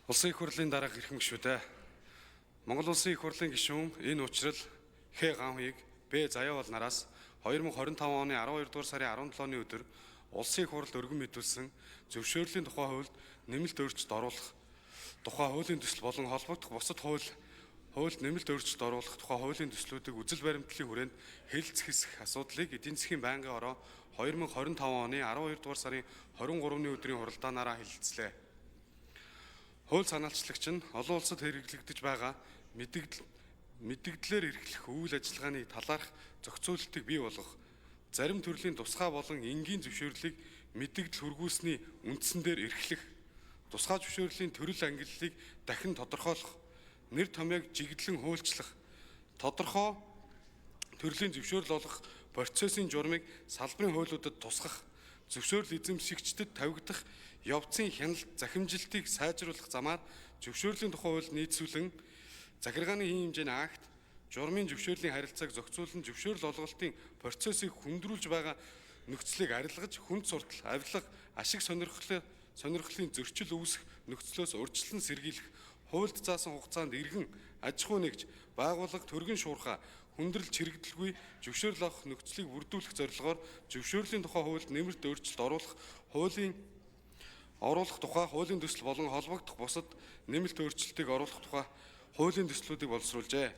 Улсын их хурлын дарга хэрхэн гишүүдээ. Монгол Улсын их хурлын гишүүн энэ учрал Х Ганхийг Б Заяавал нараас 2025 оны 12 дугаар сарын 17-ны өдөр Улсын их хурл өргөн мэдүүлсэн зөвшөөрлийн тухай хуульд нэмэлт өөрчлөлт оруулах, тухай хуулийн төсөл болон холбогдох бусад хуульд нэмэлт өөрчлөлт оруулах тухай хуулийн төслүүдийг үзэл баримтлалын хүрээнд хэлэлцэх хэсэх асуудлыг эдийн засгийн байнгын ороо 2025 оны 12 дугаар сарын 23-ны өдрийн хуралдаанаараа хэлэлцлээ. Хууль санаачлагч нь олон улсад хэрэглэгдэж байгаа мэдэгдлээр эрхлэх үйл ажиллагааны талаарх зохицуулалтыг бий болгох, зарим төрлийн тусгай болон энгийн зөвшөөрлийг мэдэгдэл хүргүүлсний үндсэн дээр эрхлэх, тусгай зөвшөөрлийн төрөл ангиллалыг дахин тодорхойлох, нэр томьёог жигдлэн хуульчлах, тодорхой төрлийн зөвшөөрөл олгох процессын журмыг салбарын хуулиудад тусгах, зөвшөөрөл эзэмшигчдэд тавигдах явцын хяналт захимжилтыг сайжруулах замаар зөвшөөрлийн тухай хууль нийцүүлэн захиргааны хийн хэмжээний акт, журмын зөвшөөрлийн харилцааг зохицуулан зөвшөөрөл олголтын процессыг хүндрүүлж байгаа нөхцөлийг арилгаж, хүнд суртал, авилга, ашиг сонирхлын зөрчил үүсэх нөхцлөөс урьдчилан сэргийлэх, хуульд заасан хугацаанд иргэн аж ахуй нэгж, байгууллага төргөн шуурхай, хүндрэл чирэгдэлгүй зөвшөөрөл авах нөхцөлийг бүрдүүлэх зорилгоор зөвшөөрлийн тухай хуульд нэмэлт өөрчлөлт оруулах тухай хуулийн төсөл болон холбогдох бусад нэмэлт өөрчлөлтийг оруулах тухай хуулийн төслүүдийг боловсруулжээ.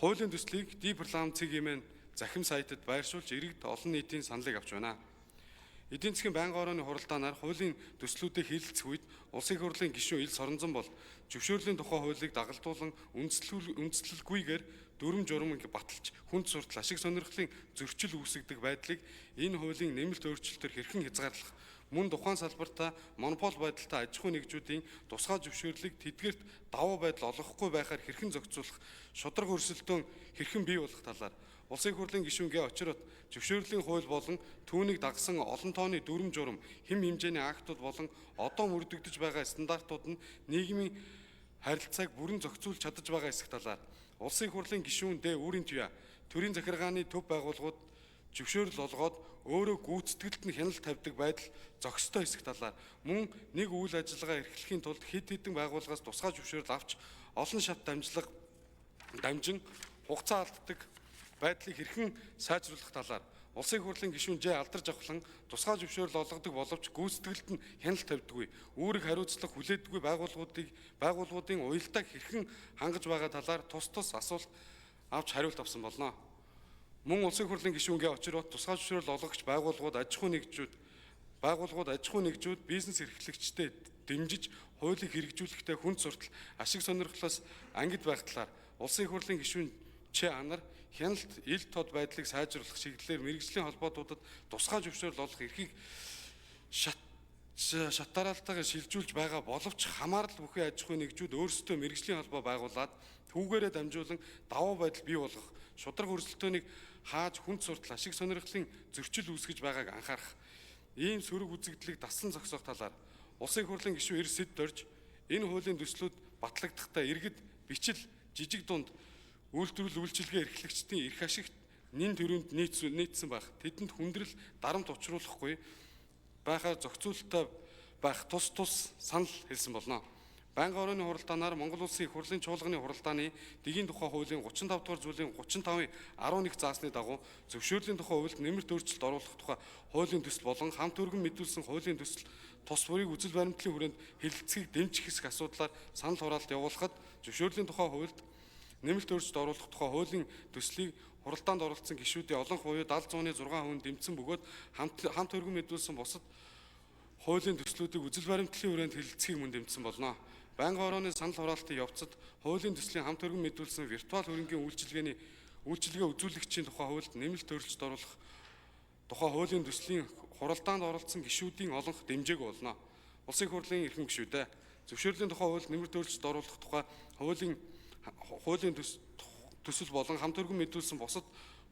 Хуулийн төслийг Ди-парламент.cg-ийн захим сайтад байршуулж иргэд олон нийтийн саналыг авч байна. Эдийн засгийн байнгын орооны хуралдаанаар хуулийн төслүүдийг хэлэлцэх үед Улсын их хурлын гишүүн Ил Соронзон бол зөвшөөрлийн тухай хуулийг дагалдуулан үндэслэлгүйгээр дүрм журам баталж хүнд суртал, ашиг сонирхлын зөрчил үүсгдэг байдлыг энэ хуулийн нэмэлт өөрчлөлтөөр хэрхэн хязгаарлах, мөн тухайн салбартаа монопол байдалтай аж ахуй нэгжүүдийн тусгай зөвшөөрлийг тэдгээрт давуу байдал олгохгүй байхаар хэрхэн зохицуулах, шударга өрсөлдөөн хэрхэн бий болох талаар Улсын их хурлын гишүүн Г Очрот зөвшөөрлийн хууль болон түүнийг дагсан олон тооны дүрм журам, хэм хэмжээний актууд болон одоо мөрдөгдөж байгаа стандартууд нь нийгмийн харилцааг бүрэн зохицуулж чадаж байгаа эсэх талаар Улсын их хурлын гишүүн Д Үүрийн Туяа төрийн захиргааны төв байгууллагууд зөвшөөрөл олгоод өөрөө гүйцэтгэлд нь хяналт тавьдаг байдал зохистой эсэх талаар мөн нэг үйл ажиллагаа эрхлэхийн тулд хэд хэдэн байгууллагаас тусгай зөвшөөрөл авч олон шат дамжин хугацаа алддаг байдлыг хэрхэн сайжруулах талаар Улсын их хурлын гишүүн Ж Алдарж авахлан тусгай зөвшөөрөл олгодог боловч гүйцэтгэлд нь хяналт тавьдаггүй, үүрэг хариуцлага хүлээдэггүй байгууллагуудын уялдааг хэрхэн хангаж байгаа талаар тус асуулт авч хариулт авсан болно. Мөн Улсын их хурлын гишүүн Г Очрот тусгай зөвшөөрөл олгогч байгууллагууд аж ахуй нэгжүүд бизнес эрхлэгчдэд дэмжиж хуулийг хэрэгжүүлэхдээ хүнд суртал, ашиг сонирхлоос ангид байх талаар Улсын их хурлын гишүүн Ч Анар хяналт ил тод байдлыг сайжруулах чиглэлээр мэргэжлийн холбоотуудад тусгай зөвшөөрөл олох эрхийг шатараалтайгаар шилжүүлж байгаа боловч хамаарал бүхий аж ахуй нэгжүүд өөрсдөө мэргэжлийн холбоо байгуулад түүгээрээ дамжуулан давуу байдал бий болгох, шударга өрсөлдөөнийг хааж хүнд суртал, ашиг сонирхлын зөрчил үүсгэж байгааг анхаарах, ийм сөрөг үзэгдлийг дасан зогсоох талаар Улсын их хурлын гишүүн Эр Сэд Дорж энэ хуулийн төслүүд батлагдахдаа иргэд бичил, жижиг дунд үйлчлэгээ эрхлэгчдийн эрх ашигт нэн төрөнд нийцсэн байх, тэдэнд хүндрэл дарамт учруулахгүй байхаар зохицуулалттай байх тус санал хэлсэн болно. Байнгын орооны хуралдаанаар Монгол Улсын их хурлын чуулганы хуралдааны дэгийн тухай хуулийн 35 дугаар зүйлийн 35-ын 11 заасны дагуу зөвшөөрлийн тухай хуульд нэмэлт өөрчлөлт оруулах тухай хуулийн төсөл болон хамт өргөн мэдүүлсэн хуулийн төсөл тус бүрийг үзэл баримтлалын хүрээнд хэлэлцэхийг дэмжих хэсэг асуудлаар санал хураалт явуулахад зөвшөөрлийн тухай хуульд нэмэлт өөрчлөлт оруулах тухай хуулийн төслийг хуралдаанд оролцсон гишүүдийн олон хувьд 70-106 хүн дэмжсэн бөгөөд хамт өргөн мэдүүлсэн бусад хуулийн төслүүдийг үзэл баримтлалын хүрээнд хэлэлцэхийг мөн дэмжсэн болно. Байнгын орооны санал хураалтын явцад хуулийн төслийн хамт өргөн мэдүүлсэн виртуал хөрөнгийн үйлчилгээ үзүүлэгчийн тухай хуульд нэмэлт өөрчлөлт оруулах тухай хуулийн төслийн хуралдаанд оролцсон гишүүдийн олонх дэмжээг болно. Улсын их хурлын эрхэм гишүүдээ зөвшөөрлийн тухай хуульд нэмэлт өөрчлөлт оруулах тухай хуулийн төсөл болон хамт өргөн мэдүүлсэн бусад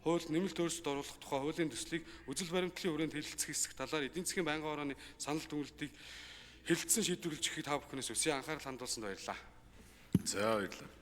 хуульд нэмэлт өөрчлөлт оруулах тухай хуулийн төслийг үзэл баримтлалын хүрээнд хэлэлцэх хэсэг талаар эдийн засгийн байнгын орооны санал дүгнэлтийг хэлэлцсэн шийдвэрлэж өгөхийг та бүхнээс үсээ анхаарал хандуулсанд баярлалаа. За баярлалаа.